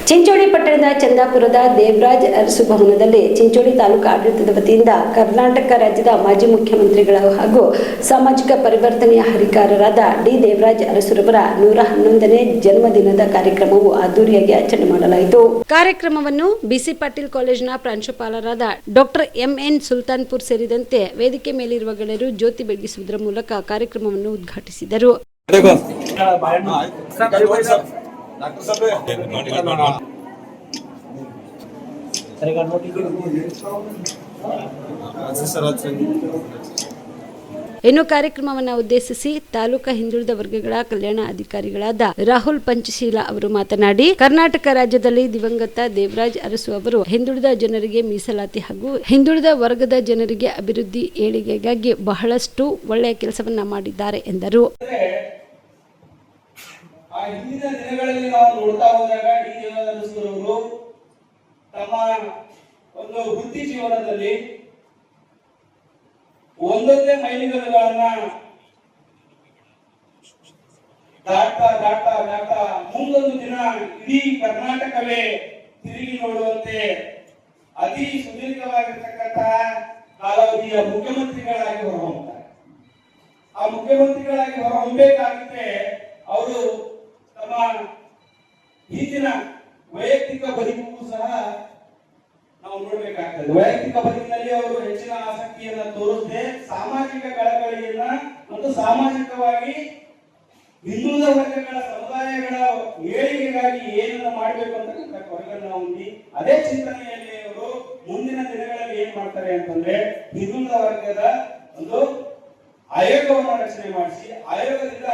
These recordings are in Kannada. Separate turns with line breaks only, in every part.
ಚಿಂಚೋಳಿ ಪಟ್ಟಣದ ಚಂದಾಪುರದ ದೇವರಾಜ್ ಅರಸು ಭವನದಲ್ಲಿ ಚಿಂಚೋಳಿ ತಾಲೂಕು ಆಡಳಿತದ ವತಿಯಿಂದ ಕರ್ನಾಟಕ ರಾಜ್ಯದ ಮಾಜಿ ಮುಖ್ಯಮಂತ್ರಿಗಳ ಹಾಗೂ ಸಾಮಾಜಿಕ ಪರಿವರ್ತನೆಯ ಹರಿಕಾರರಾದ ಡಿ ದೇವರಾಜ್ ಅರಸುರವರ 111ನೇ ಜನ್ಮದಿನದ ಕಾರ್ಯಕ್ರಮವು ಅದ್ದೂರಿಯಾಗಿ ಆಚರಣೆ ಮಾಡಲಾಯಿತು. ಕಾರ್ಯಕ್ರಮವನ್ನು ಬಿಸಿ ಪಾಟೀಲ್ ಕಾಲೇಜಿನ ಪ್ರಾಂಶುಪಾಲರಾದ ಡಾಕ್ಟರ್ ಎಂಎನ್ ಸುಲ್ತಾನ್ಪುರ್ ಸೇರಿದಂತೆ ವೇದಿಕೆ ಮೇಲಿರುವ ಗಣ್ಯರು ಜ್ಯೋತಿ ಬೆಳಗಿಸುವುದರ ಮೂಲಕ ಕಾರ್ಯಕ್ರಮವನ್ನು ಉದ್ಘಾಟಿಸಿದರು. ಇನ್ನು ಕಾರ್ಯಕ್ರಮವನ್ನು ಉದ್ದೇಶಿಸಿ ತಾಲೂಕಾ ಹಿಂದುಳಿದ ವರ್ಗಗಳ ಕಲ್ಯಾಣ ಅಧಿಕಾರಿಗಳಾದ ರಾಹುಲ್ ಪಂಚಶೀಲ ಅವರು ಮಾತನಾಡಿ, ಕರ್ನಾಟಕ ರಾಜ್ಯದಲ್ಲಿ ದಿವಂಗತ ದೇವರಾಜ್ ಅರಸು ಅವರು ಹಿಂದುಳಿದ ಜನರಿಗೆ ಮೀಸಲಾತಿ ಹಾಗೂ ಹಿಂದುಳಿದ ವರ್ಗದ ಜನರಿಗೆ ಅಭಿವೃದ್ಧಿ ಏಳಿಗೆಗಾಗಿ ಬಹಳಷ್ಟು ಒಳ್ಳೆಯ ಕೆಲಸವನ್ನ ಮಾಡಿದ್ದಾರೆ ಎಂದರು.
ಹಿಂದಿನ ದಿನಗಳಲ್ಲಿ ನಾವು ನೋಡ್ತಾ ಹೋದಾಗ ಡಿ ದೇವರಾಜ್ ಅರಸುರವರು ತಮ್ಮ ಒಂದು ವೃತ್ತಿ ಜೀವನದಲ್ಲಿ ಒಂದೊಂದೇ ಮೈಲಿಗಲ್ಲುಗಳನ್ನ ದಾಟ ಮುಂದೊಂದು ದಿನ ಇಡೀ ಕರ್ನಾಟಕವೇ ತಿರುಗಿ ನೋಡುವಂತೆ ಅತಿ ಸುದೀರ್ಘವಾಗಿರ್ತಕ್ಕಂತಹ ಕಾಲಾವಧಿಯ ಮುಖ್ಯಮಂತ್ರಿಗಳಾಗಿ ಹೊರಹೊಮ್ಮುತ್ತಾರೆ. ಆ ಮುಖ್ಯಮಂತ್ರಿಗಳಾಗಿ ಹೊರಹೊಮ್ಮಬೇಕಾಗಿದ್ದರೆ ಅವರು ತಮ್ಮ ಈಗಿನ ವೈಯಕ್ತಿಕ ಬದುಕಿಗೂ ಸಹ ನಾವು ನೋಡಬೇಕಾಗ್ತದೆ. ವೈಯಕ್ತಿಕ ಬದುಕಿನಲ್ಲಿ ಅವರು ಹೆಚ್ಚಿನ ಆಸಕ್ತಿಯನ್ನ ತೋರಿಸದೆ ಸಾಮಾಜಿಕ ಕಳಕಳಿಯನ್ನ ಮತ್ತು ಸಾಮಾಜಿಕವಾಗಿ ಹಿಂದುಳಿದ ವರ್ಗಗಳ ಸಮುದಾಯಗಳ ಏಳಿಗೆಗಾಗಿ ಏನನ್ನ ಮಾಡಬೇಕು ಅಂತಕ್ಕಂಥ ಕೊರಗನ್ನ ಹೊಂದಿ ಅದೇ ಚಿಂತನೆಯಲ್ಲಿ ಅವರು ಮುಂದಿನ ದಿನಗಳಲ್ಲಿ ಏನ್ ಮಾಡ್ತಾರೆ ಅಂತಂದ್ರೆ ಹಿಂದುಳಿದ ವರ್ಗದ ಒಂದು ಆಯೋಗವನ್ನು ರಚನೆ ಮಾಡಿಸಿ ಆಯೋಗದಿಂದ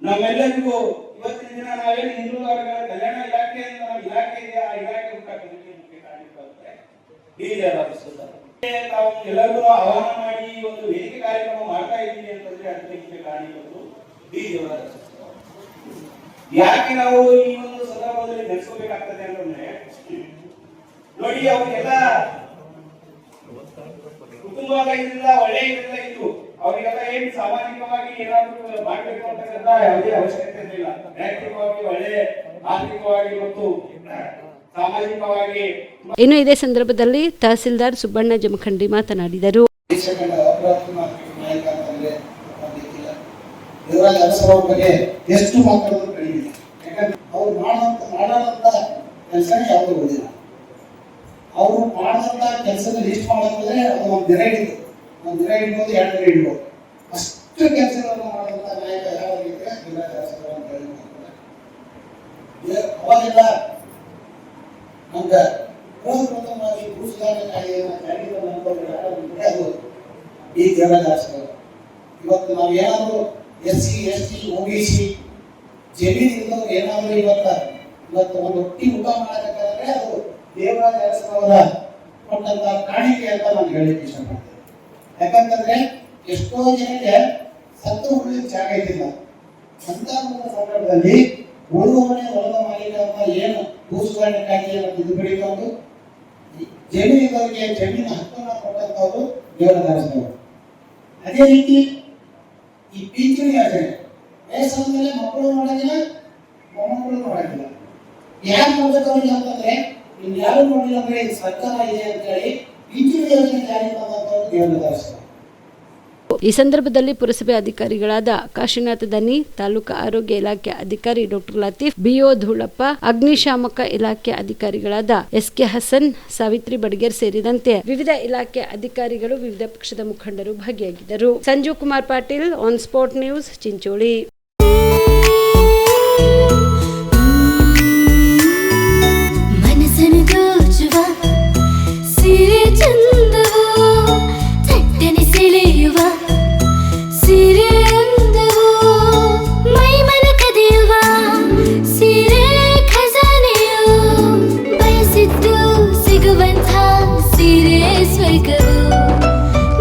ನಮ್ಮೆಲ್ಲರಿಗೂ ಇವತ್ತಿನ ದಿನ ನಾವೇನು ಹಿಂದುಳಿದ ವರ್ಗಗಳ ಕಲ್ಯಾಣ ಇಲಾಖೆಯಿಂದ ನಮ್ಮ ಇಲಾಖೆ ಇದೆ, ಆ ಇಲಾಖೆ ಮುಖ್ಯ ಕಾರ್ಯಕ್ರಮ ತಾವು ಎಲ್ಲರಿಗೂ ಆಹ್ವಾನ ಮಾಡಿ ಒಂದು ವೇದಿಕೆ ಕಾರ್ಯಕ್ರಮ ಮಾಡ್ತಾ ಇದ್ದೀವಿ ಅಂತಂದ್ರೆ ಅದಕ್ಕೆ ಮುಖ್ಯ ಕಾರಣಗಳು ಡಿ ದೇವರಾಜ್ ಅರಸು. ಯಾಕೆ ನಾವು ಈ ಒಂದು ಸಂದರ್ಭದಲ್ಲಿ ನೆನೆಸ್ಕೋಬೇಕಾಗ್ತದೆ ಅಂತಂದ್ರೆ ನೋಡಿ, ಅವರಿಗೆಲ್ಲ ಕುಟುಂಬದಿಂದ ಒಳ್ಳೆಯ ಇದರಿಂದ ಇತ್ತು. ಅವರಿಗೆಲ್ಲ ಏನ್ ಸಾಮಾಜಿಕವಾಗಿ ಏನಾದ್ರು ಮಾಡಬೇಕು ಅಂತಕ್ಕಂಥ ಯಾವುದೇ ಅವಶ್ಯಕತೆ ಇರಲಿಲ್ಲ. ನೈತಿಕವಾಗಿ ಒಳ್ಳೆ ಆರ್ಥಿಕವಾಗಿ ಮತ್ತು ಸಾಮಾಜಿಕವಾಗಿ.
ಇನ್ನು ಇದೇ ಸಂದರ್ಭದಲ್ಲಿ ತಹಸೀಲ್ದಾರ್ ಸುಬ್ಬಣ್ಣ ಜಮಖಂಡಿ ಮಾತನಾಡಿದರು.
ದೇವರಾಜ್ ಅರಸು ಬಗ್ಗೆ ಎಷ್ಟು ಮಾತಾಡೋದು ಕಡಿಮೆ. ಯಾಕಂದ್ರೆ ಅವ್ರು ಮಾಡೋದಂತ ಕೆಲಸ ಯಾವುದು ಓದಿಲ್ಲ. ಅವರು ಮಾಡಿದಂತ ಕೆಲಸದ ಲಿಸ್ಟ್ ಮಾಡೋದ್ರೆ ಅದು ಒಂದು ದಿನ ಹಿಡಿದು 2 ದಿನ ಹಿಡ್ಬೋದು. ಅಷ್ಟು ಕೆಲಸಗಳನ್ನು ಮಾಡುವಂತ ನಾಯಕ ಯಾವಾಗಿದ್ರೆ ದೇವರಾಜ್ ಅರಸು ಅಂತ ಹೇಳ್ತಾರೆ. ಅವಾಗೆಲ್ಲ ನಮ್ಗೆ ಪ್ರಥಮವಾಗಿ ಭೂ ಸುಧಾರಣೆ ಕಾಯ್ದೆಯನ್ನು ಜಾರಿಗೆ ತಂದಂತವ್ರು ಅದು ಈ ದೇವರಾಜ್ ಅರಸು. ಇವತ್ತು ನಾವು ಏನಾದರೂ SC ST OBC ಜಮೀನಿಂದ ಏನಾದರೂ ಇವತ್ತು ಒಂದು ಒಟ್ಟಿ ಊಟ ಮಾಡಬೇಕಾದ್ರೆ ಅದು ದೇವರಾಜ್ ಅರಸು ಅವರ ಕೊಟ್ಟಂತ ಕಾಣಿಕೆ ಅಂತ ನಾನು ಹೇಳಲಿಕ್ಕೆ ಇಷ್ಟಪಡ್ತೇನೆ. ಯಾಕಂತಂದ್ರೆ ಎಷ್ಟೋ ಜನಕ್ಕೆ ಸತ್ತು ಉಳಿದ ಜಾಗ ಇದ್ದಿಲ್ಲ. ಅಂತ ಒಂದು ಸಂದರ್ಭದಲ್ಲಿ ಉಳುವವನೇ ಹೊಲದ ಮಾಲೀಕ ಅಂತ ಏನು ಭೂ ಸುಧಾರಣೆ ಕಾಯ್ದೆಯನ್ನು ತಿದ್ದುಪಡಿಕೊಂಡು ಜಮೀನಿದ್ದವರಿಗೆ ಜಮೀನು ಹಕ್ಕನ್ನು ಕೊಟ್ಟಂತವರು ದೇವರಾಜ್ ಅರಸು ಅವರು. ಅದೇ ರೀತಿ ಈ ಪಿಂಚಣಿ ಯೋಜನೆ ವಯಸ್ಸಾದ್ಮೇಲೆ ಮಕ್ಕಳು ಮಾಡೋದಿಲ್ಲ, ಮೊಮ್ಮಕ್ಕಳು ಮಾಡೋದಿಲ್ಲ. ಯಾರು ಮಾಡ್ಬೇಕು ಅವ್ರಿಗೆ ಅಂತಂದ್ರೆ ಇನ್ಯಾರು ನೋಡಿಲ್ಲ ಅಂದ್ರೆ ಇದು ಸರ್ಕಾರ ಇದೆ ಅಂತ ಹೇಳಿ ಪಿಂಚಣಿ ಯೋಜನೆ ಜಾರಿ ತಂದಂತವರು ದೇವರಾಜ್ ಅರಸು.
ಈ ಸಂದರ್ಭದಲ್ಲಿ ಪುರಸಭೆ ಅಧಿಕಾರಿಗಳಾದ ಕಾಶಿನಾಥ ದನಿ, ತಾಲೂಕಾ ಆರೋಗ್ಯ ಇಲಾಖೆ ಅಧಿಕಾರಿ ಡಾಕ್ಟರ್ ಲತೀಫ್, BO ಧೂಳಪ್ಪ, ಅಗ್ನಿಶಾಮಕ ಇಲಾಖೆ ಅಧಿಕಾರಿಗಳಾದ SK ಹಸನ್, ಸಾವಿತ್ರಿ ಬಡಗೇರ್ ಸೇರಿದಂತೆ ವಿವಿಧ ಇಲಾಖೆ ಅಧಿಕಾರಿಗಳು, ವಿವಿಧ ಪಕ್ಷದ ಮುಖಂಡರು ಭಾಗಿಯಾಗಿದ್ದರು. Sanjeev Kumar Patil, on spot news, Chincholi.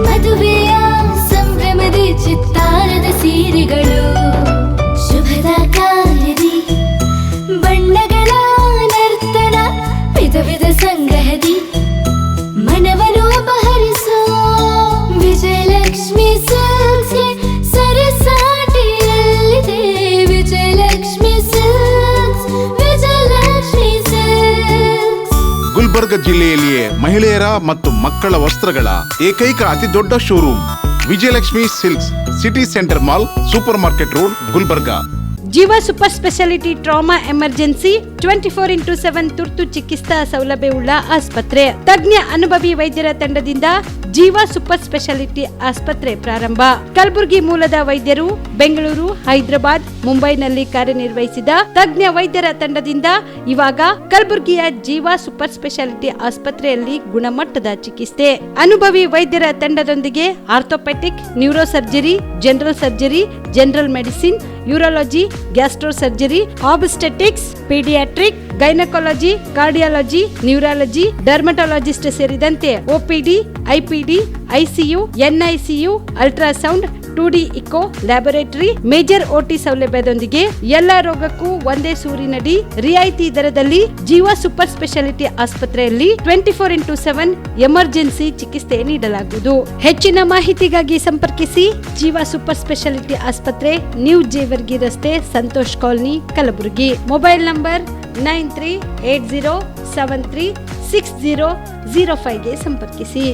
ಮದುವೆಯ ಸಂಭ್ರಮದ ಚಿತ್ತಾರದ ಸೀರೆಗಳು ಗುಲ್ಬರ್ಗ ಜಿಲ್ಲೆಯಲ್ಲಿಯೇ ಮಹಿಳೆಯರ ಮತ್ತು ಮಕ್ಕಳ ವಸ್ತ್ರಗಳ ಏಕೈಕ ಅತಿ ದೊಡ್ಡ showroom Vijayalakshmi silks, city centre mall, super market road, Gulbarga.
ಜೀವ super speciality trauma emergency 24x7 ತುರ್ತು ಚಿಕಿತ್ಸಾ ಸೌಲಭ್ಯವುಳ್ಳ ಆಸ್ಪತ್ರೆ. ತಜ್ಞ ಅನುಭವಿ ವೈದ್ಯರ ತಂಡದಿಂದ ಜೀವ ಸೂಪರ್ ಸ್ಪೆಷಾಲಿಟಿ ಆಸ್ಪತ್ರೆ ಪ್ರಾರಂಭ. ಕಲಬುರಗಿ ಮೂಲದ ವೈದ್ಯರು ಬೆಂಗಳೂರು, ಹೈದರಾಬಾದ್, ಮುಂಬೈನಲ್ಲಿ ಕಾರ್ಯನಿರ್ವಹಿಸಿದ ತಜ್ಞ ವೈದ್ಯರ ತಂಡದಿಂದ ಇವಾಗ ಕಲಬುರಗಿಯ ಜೀವ ಸೂಪರ್ ಸ್ಪೆಷಾಲಿಟಿ ಆಸ್ಪತ್ರೆಯಲ್ಲಿ ಗುಣಮಟ್ಟದ ಚಿಕಿತ್ಸೆ. ಅನುಭವಿ ವೈದ್ಯರ ತಂಡದೊಂದಿಗೆ orthopaedic, neuro surgery, general surgery, general medicine, urology, gastro surgery, obstetrics, paediatric, gynaecology, cardiology, neurology, dermatologist ಸೇರಿದಂತೆ OPD, IPD, ICU, NICU, ultrasound, 2D echo, laboratory, major OT ಸೌಲಭ್ಯದೊಂದಿಗೆ ಎಲ್ಲ ರೋಗಕ್ಕೂ ಒಂದೇ ಸೂರಿನಡಿ ರಿಯಾಯಿತಿ ದರದಲ್ಲಿ ಜೀವ ಸೂಪರ್ ಸ್ಪೆಷಾಲಿಟಿ ಆಸ್ಪತ್ರೆಯಲ್ಲಿ 24x7 ಎಮರ್ಜೆನ್ಸಿ ಚಿಕಿತ್ಸೆ ನೀಡಲಾಗುವುದು. ಹೆಚ್ಚಿನ ಮಾಹಿತಿಗಾಗಿ ಸಂಪರ್ಕಿಸಿ ಜೀವ ಸೂಪರ್ ಸ್ಪೆಷಾಲಿಟಿ ಆಸ್ಪತ್ರೆ, ನ್ಯೂ ಜೇವರ್ಗಿ ರಸ್ತೆ, Santosh colony, Kalaburagi. Mobile number 9380736005ಗೆ ಸಂಪರ್ಕಿಸಿ.